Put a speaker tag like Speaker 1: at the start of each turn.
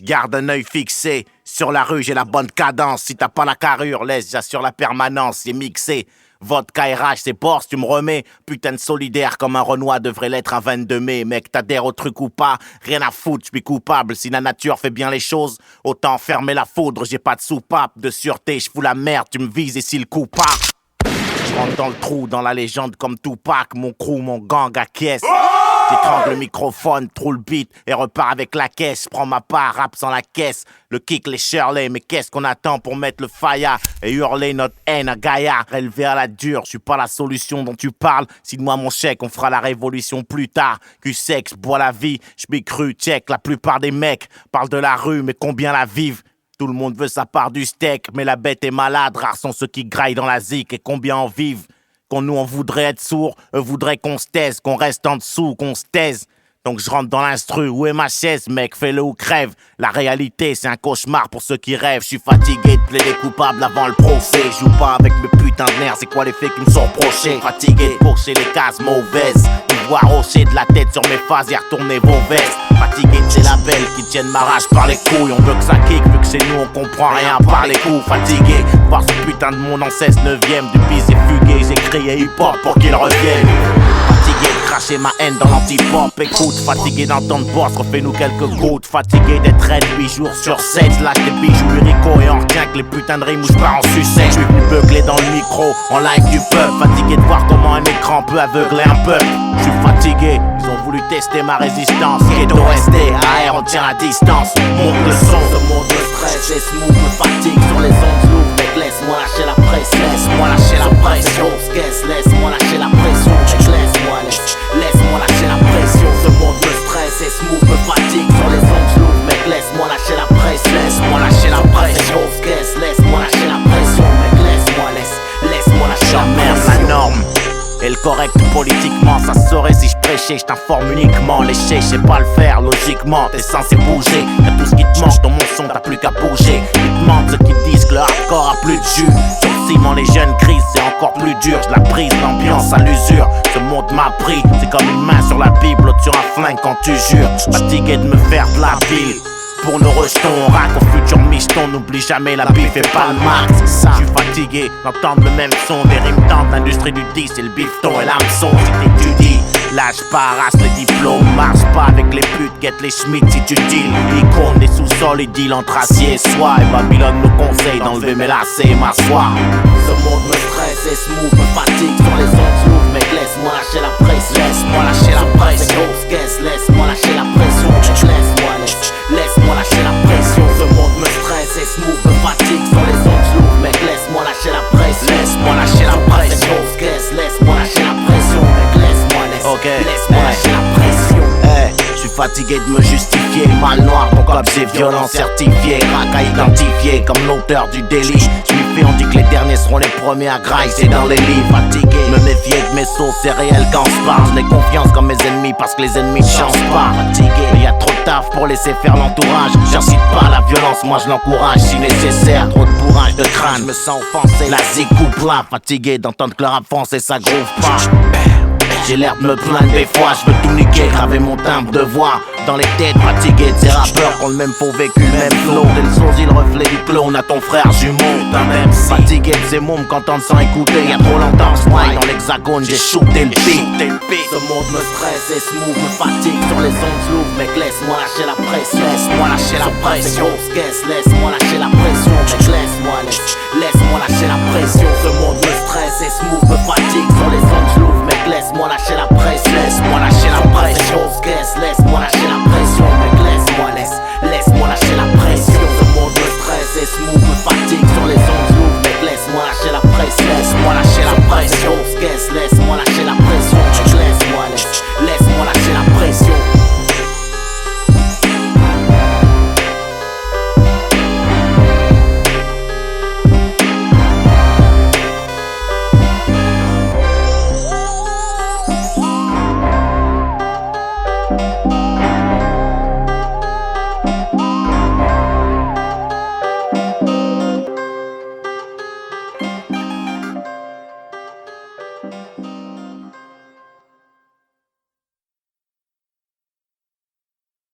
Speaker 1: J'garde un œil fixé. Sur la rue, j'ai la bonne cadence. Si t'as pas la carrure, laisse, j'assure la permanence. C'est mixé. Vodka RH, c'est Porsche, tu me remets. Putain de solidaire comme un Renoir devrait l'être un 22 mai. Mec, t'adhères au truc ou pas? Rien à foutre, je suis coupable. Si la nature fait bien les choses, autant fermer la foudre. J'ai pas de soupape, de sûreté, je fous la merde. Tu me vises et si le coup part, je rentre dans le trou, dans la légende comme Tupac. Mon crew, mon gang à caisse. J'étrangle le microphone, trou le beat et repars avec la caisse. Prends ma part, rap sans la caisse. Le kick, les Shirley, mais qu'est-ce qu'on attend pour mettre le faya et hurler notre haine à Gaïa? Relevé à la dure, je suis pas la solution dont tu parles. Signe-moi mon chèque, on fera la révolution plus tard. Q-sex, bois la vie, je m'y cru, check. La plupart des mecs parlent de la rue, mais combien la vivent? Tout le monde veut sa part du steak, mais la bête est malade. Rares sont ceux qui graillent dans la zik et combien en vivent? Qu'on nous, on voudrait être sourds, eux voudraient qu'on se taise, qu'on reste en dessous, qu'on se taise. Donc je rentre dans l'instru, où est ma chaise, mec, fais-le ou crève. La réalité, c'est un cauchemar pour ceux qui rêvent. Je suis fatigué de plaider coupable avant le procès. Je joue pas avec mes putains de nerfs, c'est quoi les faits qui me sont reprochés? Fatigué de pourcher les cases mauvaises. Vous voir hocher de la tête sur mes phases et retourner vos vestes. Fatigué de ces labels qui tiennent ma rage par les couilles. On veut que ça kick, vu que chez nous on comprend rien par les coups. Fatigué de voir ce putain de monde en 16/9ème. Du bis et fugué, j'ai crié hip-hop pour qu'il revienne. Fatigué de cracher ma haine dans l'anti-pop. Écoute, fatigué d'entendre boss, refais-nous quelques gouttes. Fatigué d'être raide 8 jours sur 7. Lâche des bijoux Rico et on retient que les putains de rimes où je pars en sucette. Je suis venu beugler dans le micro, en live du peuple. Fatigué de voir comment un écran peut aveugler un peuple. Je suis fatigué, ils ont voulu tester ma résistance. Ghetto ST, AR, on tient à distance. Monte le son, ce monde me stresse et smooth me fatigue. Sur les ondes lourdes, mec, laisse-moi lâcher la presse. Laisse-moi lâcher la pression. Laisse-moi lâcher la pression. Laisse-moi lâcher la pression. Ce monde me stresse et smooth me fatigue. Sur les ondes lourdes, mec, laisse-moi lâcher la presse. Laisse-moi lâcher la pression. Laisse-moi lâcher la pression. Mec, laisse-moi lâcher la merde, la norme. Et le correct politiquement, ça saurait si je prêchais, je t'informe uniquement. Lécher, je sais pas le faire, logiquement, t'es censé bouger. Y'a tout ce qui te manque dans mon son, t'as plus qu'à bouger. Ils te mentent ceux qui disent que le hardcore a plus de jus. Sur le ciment, les jeunes crisent, c'est encore plus dur. Je la prise, l'ambiance à l'usure. Ce monde m'a pris, c'est comme une main sur la Bible, l'autre sur un flingue quand tu jures. Fatigué de me faire de la ville. Pour nos rejetons, on rack au futur micheton. N'oublie jamais la bif et pas le max. Je suis fatigué d'entendre le même son. Des rimes tentent, l'industrie du 10 et le bifton et l'hameçon. Si t'étudies, lâche pas, rase les diplômes. Marche pas avec les putes, guette les schmitts si tu deals. Icône des sous-sols, ils deal entre acier et soie. Et Babylone me conseille d'enlever mes lacets et m'asseoir. Ce monde me stresse et smooth me fatigue. Sur les ondes lourdes, mec, laisse-moi lâcher la pression. Laisse-moi lâcher la pression. Laisse-moi lâcher la pression. Laisse-moi lâcher la pression. Ce monde me stresse et smooth me fatigue. Sur les ondes lourdes, mec, laisse-moi lâcher la pression. Laisse-moi lâcher la pression. Laisse-moi lâcher la pression. Mec, laisse-moi lâcher la pression. Je suis fatigué de me justifier. Mal noir, mon cop c'est violent certifié. Crack à identifier comme l'auteur du délit. Je m'y fais, on dit que les derniers seront les premiers à grailler. C'est dans les livres. Fatigué, me méfier de mes sauts, c'est réel quand on se parle. Je n'ai confiance comme mes ennemis parce que les ennemis ne changent pas. Fatigué, mais y'a trop de taf pour laisser faire l'entourage. J'incite pas à la violence, moi je l'encourage si nécessaire. Trop de bourrage de crâne, je me sens offensé. La zig coupe là, fatigué d'entendre que le rap français ça groove pas. J'ai l'air de me plaindre des fois, je veux tout niquer, graver mon timbre de voix dans les têtes fatiguées de ces rappeurs qui ont le même faux vécu, le même flow. T'es le sosie, le reflet du clone à ton frère jumeau, t'as même fatigué de ces mômes qu'entendre sans écouter. Y'a trop longtemps, je dans l'hexagone, j'ai shooté le beat. Ce monde me stresse et smooth me fatigue. Sur les ondes lourdes, mec, laisse-moi lâcher la pression. Laisse-moi lâcher la pression. Laisse-moi lâcher la pression. Mec, laisse-moi lâcher la pression. Ce monde me stresse et smooth me fatigue. Sur les ondes lourdes,